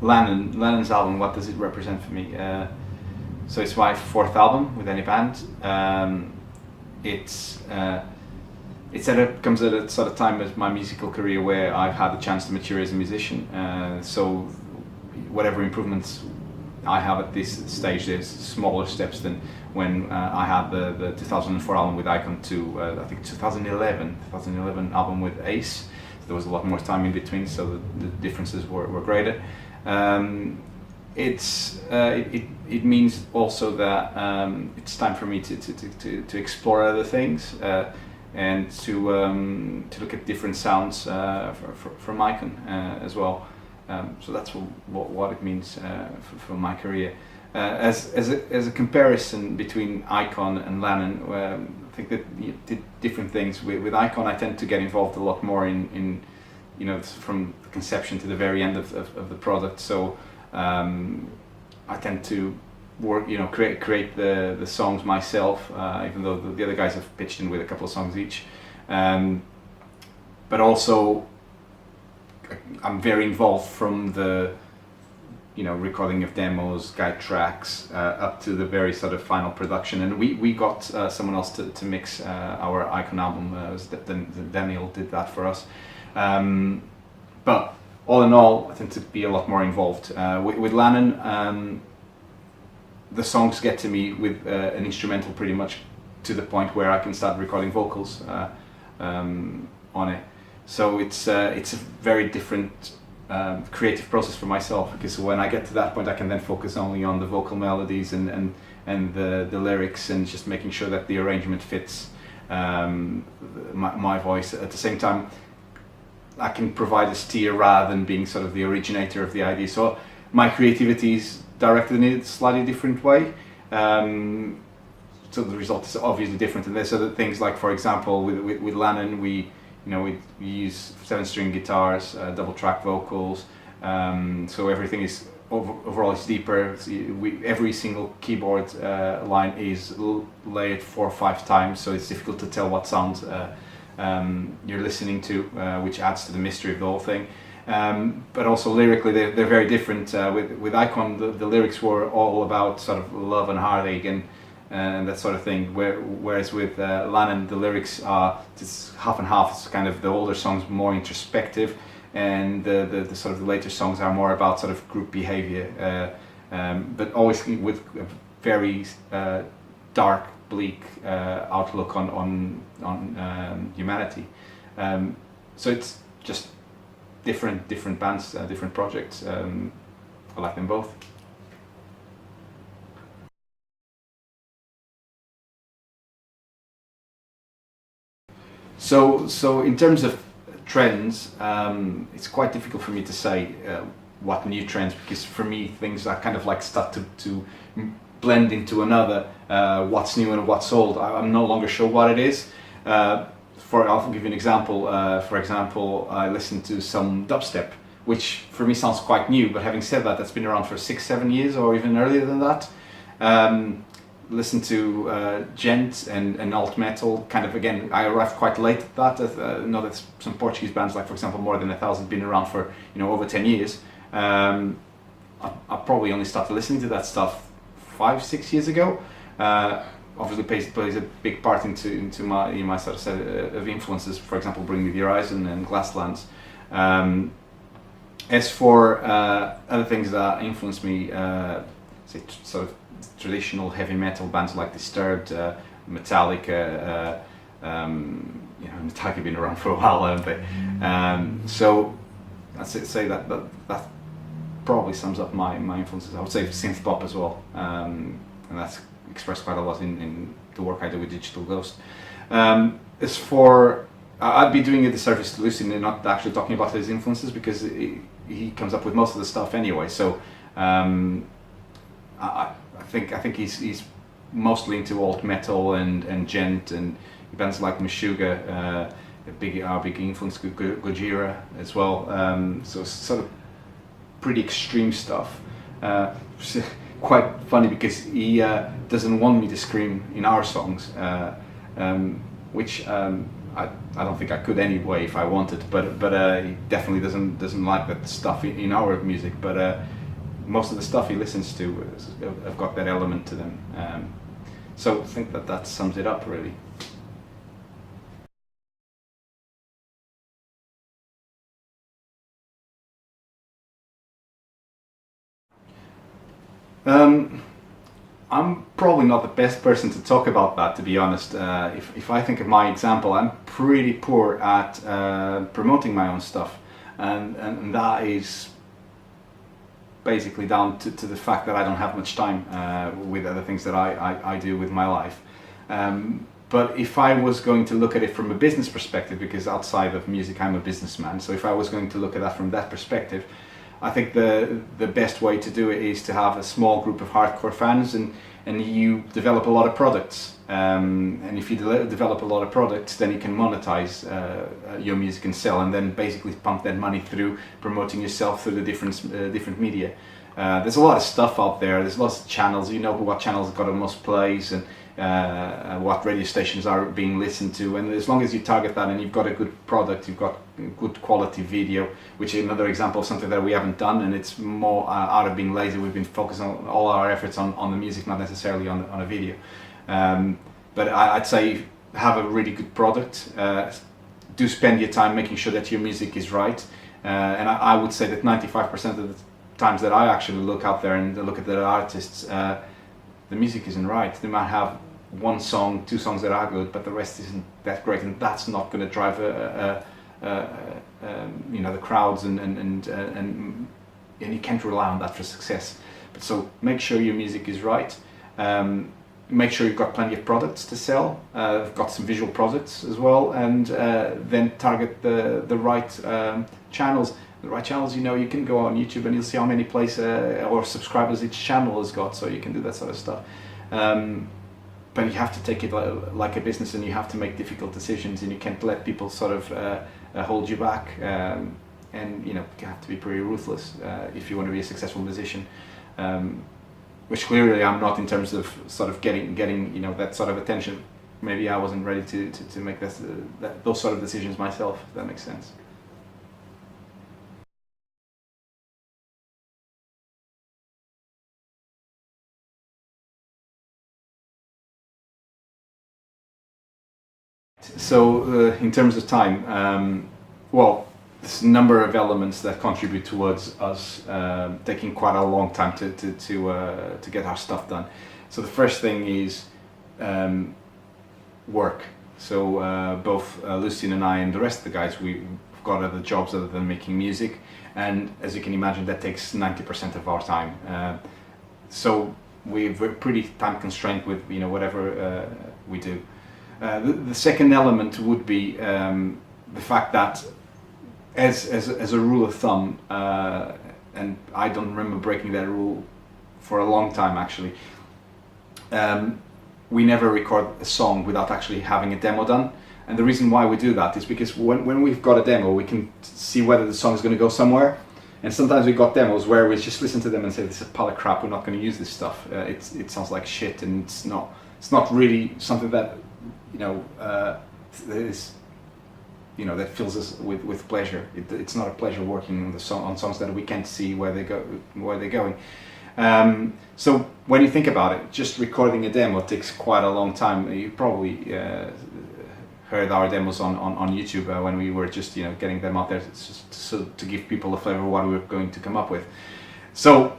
Lannon's album, what does it represent for me? So it's my fourth album with any band. It comes at a sort of time of my musical career where I've had the chance to mature as a musician. So whatever improvements I have at this stage, there's smaller steps than when I had the 2004 album with Icon to I think 2011 album with Ace. So there was a lot more time in between, so the differences were greater. It means also that it's time for me to explore other things and to look at different sounds from Icon as well. So that's what it means for my career. As a comparison between Icon and Lannon, I think that you did different things. With Icon, I tend to get involved a lot more in from the conception to the very end of the product. So I tend to work, create the songs myself, even though the other guys have pitched in with a couple of songs each. But also, I'm very involved from the recording of demos, guide tracks, up to the very sort of final production. And we got someone else to mix our Icon album. Daniel did that for us. But all in all, I tend to be a lot more involved. With Lannon, the songs get to me with an instrumental pretty much to the point where I can start recording vocals on it. So it's a very different creative process for myself, because when I get to that point, I can then focus only on the vocal melodies and the lyrics, and just making sure that the arrangement fits my voice. At the same time, I can provide a steer rather than being sort of the originator of the idea. So my creativity is directed in a slightly different way. So the result is obviously different. And there's other things like, for example, with Lannon, we use 7-string guitars, double track vocals. So everything is overall is deeper. Every single keyboard line is layered 4 or 5 times, so it's difficult to tell what sound you're listening to, which adds to the mystery of the whole thing. But also lyrically, they're very different. With Icon, the lyrics were all about sort of love and heartache and that sort of thing. Whereas with Lannon, the lyrics are just half and half. It's kind of the older songs more introspective, and the sort of the later songs are more about sort of group behavior, but always with a very dark, bleak outlook on humanity. So it's just different bands, different projects. I like them both. So in terms of trends, it's quite difficult for me to say what new trends, because for me things are kind of like start to blend into another. What's new and what's old, I'm no longer sure what it is. I'll give you an example. For example, I listen to some dubstep, which for me sounds quite new, but having said that, that's been around for 6-7 years or even earlier than that. Listen to gent and alt metal. Kind of, again, I arrived quite late at that. I know that some Portuguese bands, like for example More Than 1,000, been around for over 10 years. I probably only started listening to that stuff 5-6 years ago. Obviously plays a big part into my sort of set of influences. For example, Bring Me the Horizon and Glasslands. As for other things that influence me, say sort of traditional heavy metal bands like Disturbed, Metallica. Metallica been around for a while, haven't they? So I'd say that probably sums up my influences. I would say synth pop as well, and that's expressed quite a lot in the work I do with Digital Ghost. As for, I'd be doing a disservice to Lucy and not actually talking about his influences, because he comes up with most of the stuff anyway. So I think he's mostly into alt metal and gent, and bands like Meshuggah, our big influence, Gojira as well. So sort of pretty extreme stuff. Quite funny, because he doesn't want me to scream in our songs, which I don't think I could anyway if I wanted, but he definitely doesn't like that stuff in our music. But most of the stuff he listens to have got that element to them. So I think that sums it up really. I'm probably not the best person to talk about that, to be honest. If I think of my example, I'm pretty poor at promoting my own stuff, and that is basically down to the fact that I don't have much time with other things that I do with my life. But if I was going to look at it from a business perspective, because outside of music I'm a businessman, so if I was going to look at that from that perspective, I think the best way to do it is to have a small group of hardcore fans, and you develop a lot of products. And if you develop a lot of products, then you can monetize your music and sell, and then basically pump that money through promoting yourself through the different media. There's a lot of stuff out there. There's lots of channels. You know what channels have got the most plays, and what radio stations are being listened to. And as long as you target that and you've got a good product, you've got good quality video, which is another example of something that we haven't done, and it's more out of being lazy. We've been focusing on all our efforts on the music, not necessarily on a video. But I'd say have a really good product. Do spend your time making sure that your music is right. And I would say that 95% of the times that I actually look out there and look at the artists, the music isn't right. They might have one song, two songs that are good, but the rest isn't that great, and that's not going to drive you know, the crowds, and you can't rely on that for success. But so make sure your music is right. Make sure you've got plenty of products to sell. Got some visual products as well, and then target the right channels. The right channels, you know, you can go on YouTube and you'll see how many plays or subscribers each channel has got, so you can do that sort of stuff. But you have to take it like a business, and you have to make difficult decisions, and you can't let people sort of hold you back. And you know, you have to be pretty ruthless if you want to be a successful musician. Which clearly I'm not, in terms of sort of getting you know, that sort of attention. Maybe I wasn't ready to make those sort of decisions myself, if that makes sense. So in terms of time, well, there's a number of elements that contribute towards us taking quite a long time to get our stuff done. So the first thing is work. So both Lucian and I and the rest of the guys, we've got other jobs other than making music, and as you can imagine, that takes 90% of our time. So we're pretty time constrained with, you know, whatever we do. The second element would be the fact that, as a rule of thumb, and I don't remember breaking that rule for a long time actually, we never record a song without actually having a demo done. And the reason why we do that is because when we've got a demo, we can see whether the song is going to go somewhere. And sometimes we've got demos where we just listen to them and say, this is a pile of crap, we're not going to use this stuff. It sounds like shit, and it's not really something that, you know, is, you know, that fills us with pleasure. It's not a pleasure working on songs that we can't see where they're going. So when you think about it, just recording a demo takes quite a long time. You probably heard our demos on YouTube when we were just, you know, getting them out there to give people a flavor of what we were going to come up with. So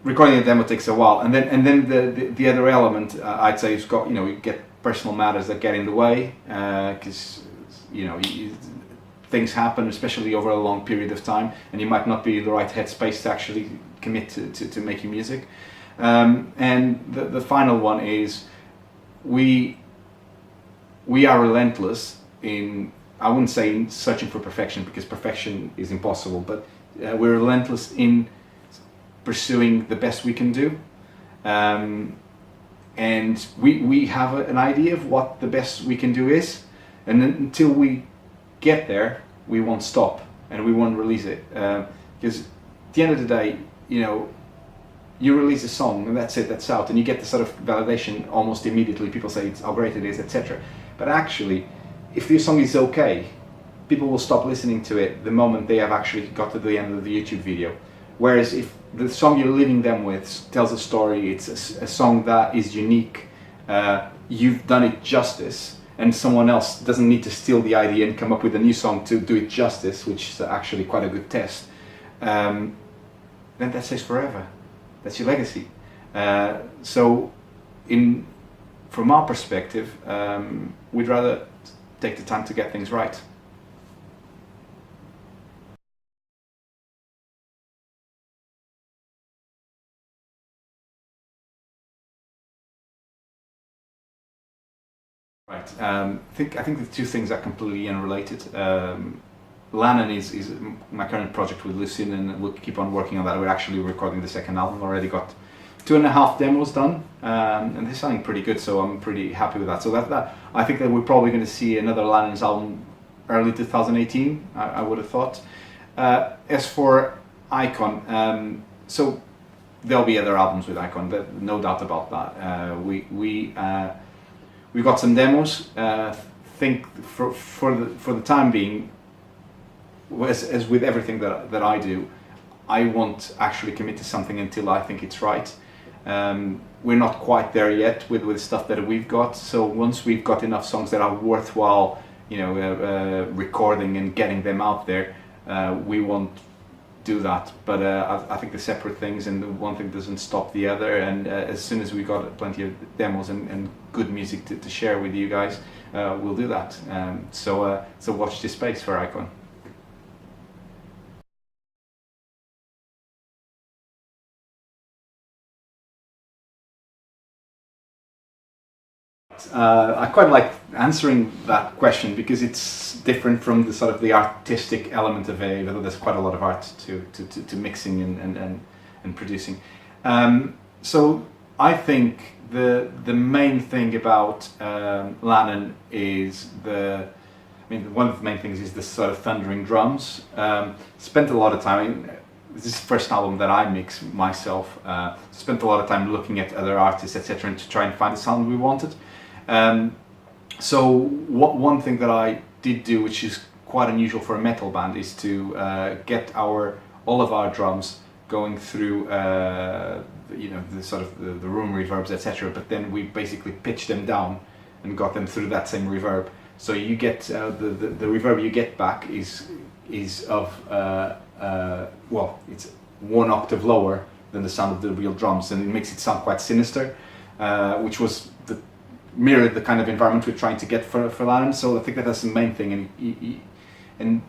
recording a demo takes a while, and then the other element I'd say is, got, you know, you get personal matters that get in the way, because you know, things happen, especially over a long period of time, and you might not be in the right headspace to actually commit to making music. And the final one is we are relentless in, I wouldn't say in searching for perfection, because perfection is impossible, but we're relentless in pursuing the best we can do. And we have an idea of what the best we can do is, and then until we get there, we won't stop and we won't release it. Because at the end of the day, you know, you release a song and that's it, that's out, and you get the sort of validation almost immediately. People say it's how great it is, etc. But actually, if the song is okay, people will stop listening to it the moment they have actually got to the end of the YouTube video. Whereas if the song you're leaving them with tells a story, it's a song that is unique, you've done it justice, and someone else doesn't need to steal the idea and come up with a new song to do it justice, which is actually quite a good test, then that stays forever. That's your legacy. So from our perspective, we'd rather take the time to get things right. Right. I think the two things are completely unrelated. Lannon is my current project with Lucien, and we'll keep on working on that. We're actually recording the second album. Already got 2.5 demos done, and they're sounding pretty good. So I'm pretty happy with that. So that I think that we're probably going to see another Lannon's album early 2018. I would have thought. As for Icon, so there'll be other albums with Icon. No doubt about that. We've got some demos. Think for the time being, as with everything that I do, I won't actually commit to something until I think it's right. We're not quite there yet with stuff that we've got. So once we've got enough songs that are worthwhile, recording and getting them out there, we won't do that. But I think they're separate things, and one thing doesn't stop the other. And as soon as we got plenty of demos and good music to share with you guys, we'll do that. So watch this space for Icon. I quite like answering that question because it's different from the sort of the artistic element of it, although there's quite a lot of art to mixing and producing. So I think the main thing about Lannon is one of the main things is the sort of thundering drums. Spent a lot of time. This is the first album that I mix myself. Spent a lot of time looking at other artists, etc., and to try and find the sound we wanted. So one thing that I did do, which is quite unusual for a metal band, is to get all of our drums going through the sort of the room reverbs, etc. But then we basically pitched them down and got them through that same reverb. So you get the reverb you get back is of it's 1 octave lower than the sound of the real drums, and it makes it sound quite sinister, which was mirrored the kind of environment we're trying to get for Lannon. So I think that's the main thing, and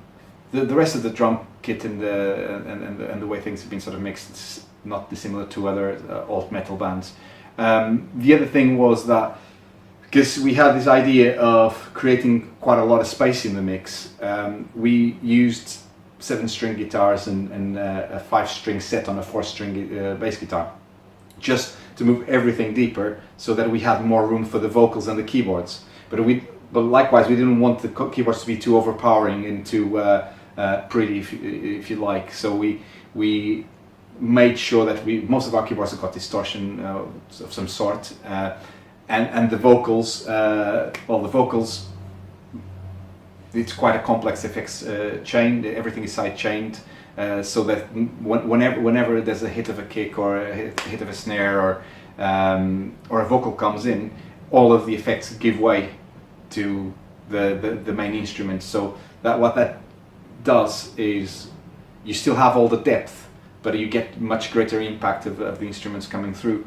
the rest of the drum kit and the way things have been sort of mixed, it's not dissimilar to other alt metal bands. The other thing was that because we had this idea of creating quite a lot of space in the mix, we used 7-string guitars and a 5-string set on a 4-string bass guitar, just to move everything deeper so that we had more room for the vocals and the keyboards. But likewise, we didn't want the keyboards to be too overpowering and too pretty, if you like. So we made sure that most of our keyboards have got distortion of some sort, and the vocals. The vocals. It's quite a complex effects chain. Everything is side chained. So that whenever there's a hit of a kick or a hit of a snare or a vocal comes in, all of the effects give way to the main instrument. So what that does is you still have all the depth, but you get much greater impact of the instruments coming through.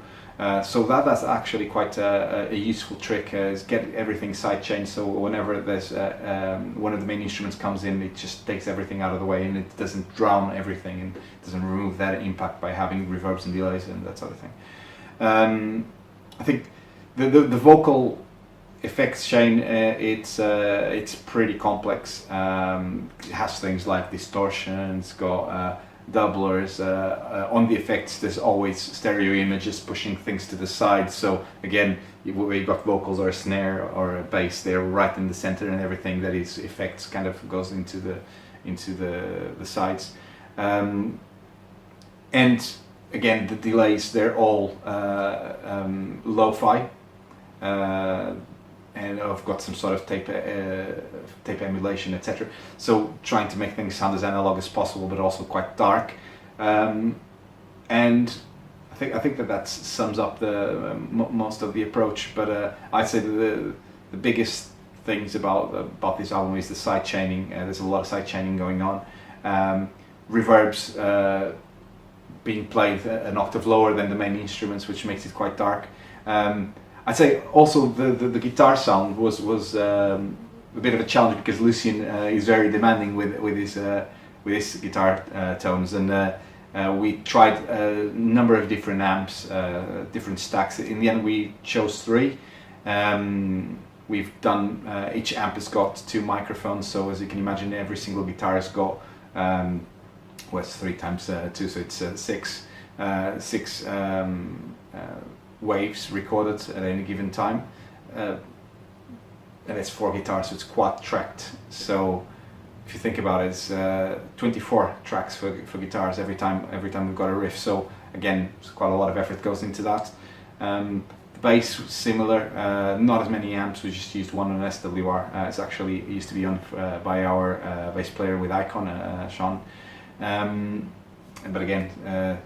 So that's actually quite a useful trick, is get everything side chained, so whenever there's one of the main instruments comes in, it just takes everything out of the way and it doesn't drown everything and doesn't remove that impact by having reverbs and delays and that sort of thing. I think the vocal effects chain, it's pretty complex. It has things like distortion, it's got doublers. On the effects there's always stereo images pushing things to the side, so again, where you've got vocals or a snare or a bass, they're right in the center, and everything that is effects kind of goes into the sides. And again, the delays, they're all lo-fi, and I've got some sort of tape emulation, etc. So trying to make things sound as analog as possible, but also quite dark. And I think that sums up the most of the approach. But I'd say the biggest things about this album is the side chaining. There's a lot of side chaining going on. Reverbs being played an octave lower than the main instruments, which makes it quite dark. I'd say also the guitar sound was a bit of a challenge, because Lucien is very demanding with his guitar tones, and we tried a number of different amps, different stacks. In the end, we chose 3. We've done each amp has got 2 microphones, so as you can imagine, every single guitar has got what's 3 times 2, so it's 6 waves recorded at any given time, and it's 4 guitars, so it's quad tracked. So if you think about it, it's 24 tracks for guitars every time we've got a riff. So again, quite a lot of effort goes into that. The bass, similar, not as many amps. We just used one on SWR. It's actually, it used to be on by our bass player with Icon, Sean. But again,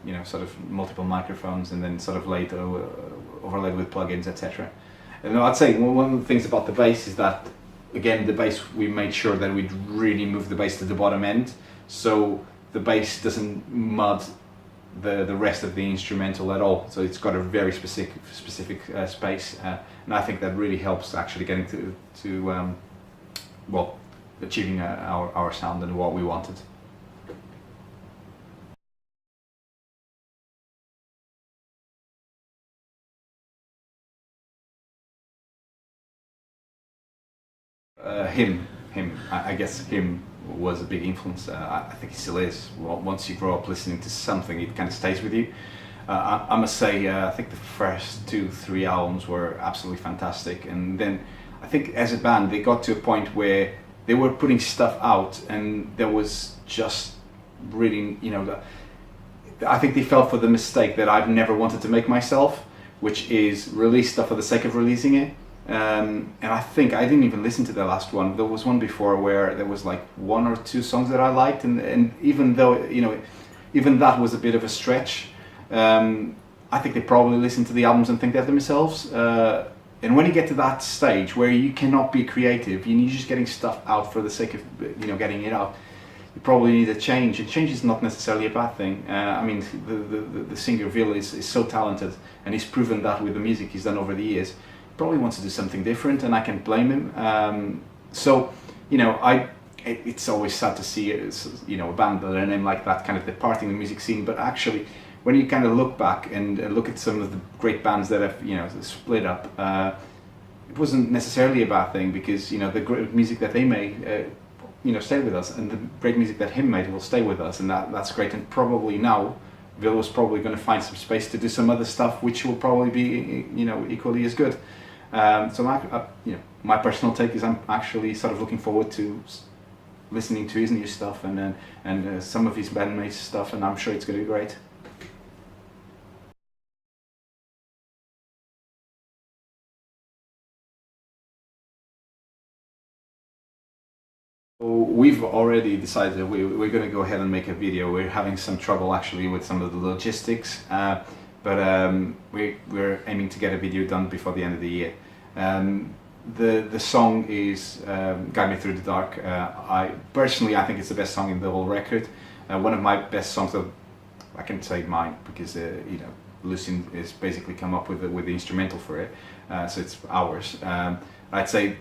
you know, sort of multiple microphones, and then sort of overlaid with plugins, etc. And I'd say one of the things about the bass is that, again, the bass, we made sure that we'd really move the bass to the bottom end, so the bass doesn't mud the rest of the instrumental at all. So it's got a very specific space, and I think that really helps actually getting to well, achieving our sound and what we wanted. Him. I guess him was a big influence. I think he still is. Well, once you grow up listening to something, it kind of stays with you. I must say, I think the first 2-3 albums were absolutely fantastic, and then I think as a band they got to a point where they were putting stuff out, and there was just really, you know, I think they fell for the mistake that I've never wanted to make myself, which is release stuff for the sake of releasing it. And I think I didn't even listen to the last one. There was one before where there was like 1 or 2 songs that I liked, and even though, you know, even that was a bit of a stretch, I think they probably listen to the albums and think that themselves. And when you get to that stage where you cannot be creative, you're just getting stuff out for the sake of, you know, getting it out, you probably need a change. And change is not necessarily a bad thing. I mean, the singer Will is so talented, and he's proven that with the music he's done over the years. Probably wants to do something different, and I can blame him. So, you know, it's always sad to see, you know, a band with a name like that kind of departing the music scene. But actually, when you kind of look back and look at some of the great bands that have, you know, split up, it wasn't necessarily a bad thing, because, you know, the great music that they made, you know, stayed with us, and the great music that him made will stay with us, and that's great. And probably now, Will was probably going to find some space to do some other stuff, which will probably be, you know, equally as good. So you know, my personal take is I'm actually sort of looking forward to listening to his new stuff and some of his bandmates' stuff, and I'm sure it's going to be great. So we've already decided that we're going to go ahead and make a video. We're having some trouble actually with some of the logistics, but we're aiming to get a video done before the end of the year. The song is Guide Me Through the Dark. I think it's the best song in the whole record. One of my best songs, of, I can say mine, because you know, Lucien has basically come up with the instrumental for it, so it's ours. I'd say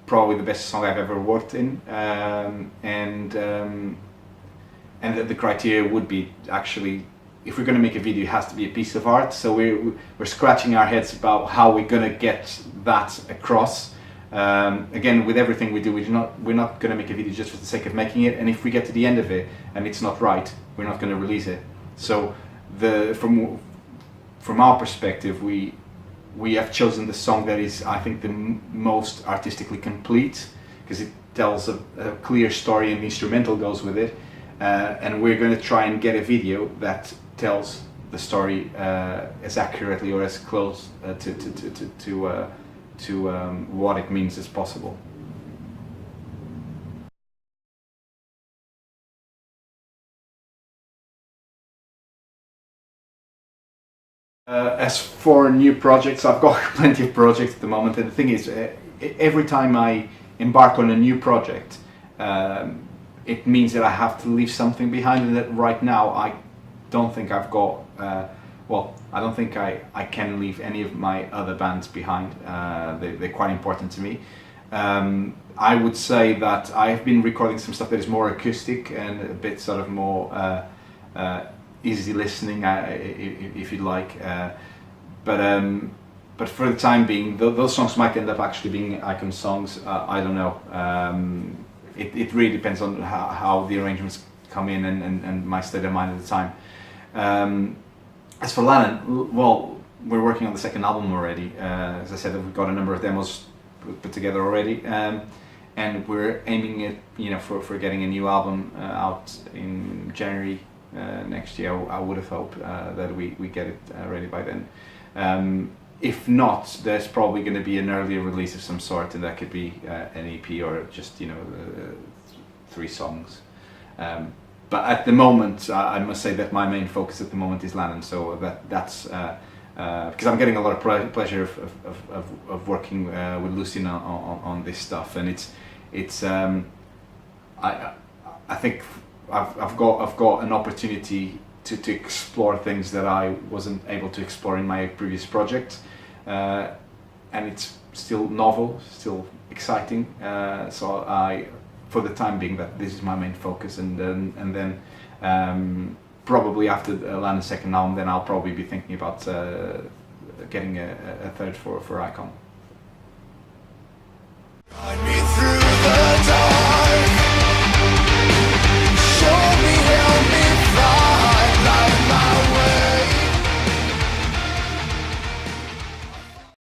probably the best song I've ever worked in, and the criteria would be, actually, if we're going to make a video, it has to be a piece of art. So we're scratching our heads about how we're going to get that across. Again, with everything we do, we're not going to make a video just for the sake of making it. And if we get to the end of it and it's not right, we're not going to release it. So from our perspective, we have chosen the song that is, I think, the most artistically complete, because it tells a clear story and the instrumental goes with it. And we're going to try and get a video that tells the story as accurately or as close to what it means as possible. As for new projects, I've got plenty of projects at the moment, and the thing is, every time I embark on a new project, it means that I have to leave something behind, and that right now I don't think I've got, well, I don't think I can leave any of my other bands behind. They're quite important to me. I would say that I've been recording some stuff that is more acoustic and a bit sort of more easy listening, if you like. But for the time being, those songs might end up actually being icon songs. I don't know. It really depends on how the arrangements come in and my state of mind at the time. As for Lannon, well, we're working on the second album already. As I said, we've got a number of demos put together already, and we're aiming at for getting a new album out in January next year. I would have hoped that we get it ready by then. If not, there's probably going to be an earlier release of some sort, and that could be an EP or just 3 songs. But at the moment, I must say that my main focus at the moment is Lannon. So that's because I'm getting a lot of pleasure of working with Lucien on this stuff, and it's I think I've got an opportunity to explore things that I wasn't able to explore in my previous project, and it's still novel, still exciting. So for the time being, that this is my main focus, and then probably after Lannon's second album, then I'll probably be thinking about getting a third for Icon.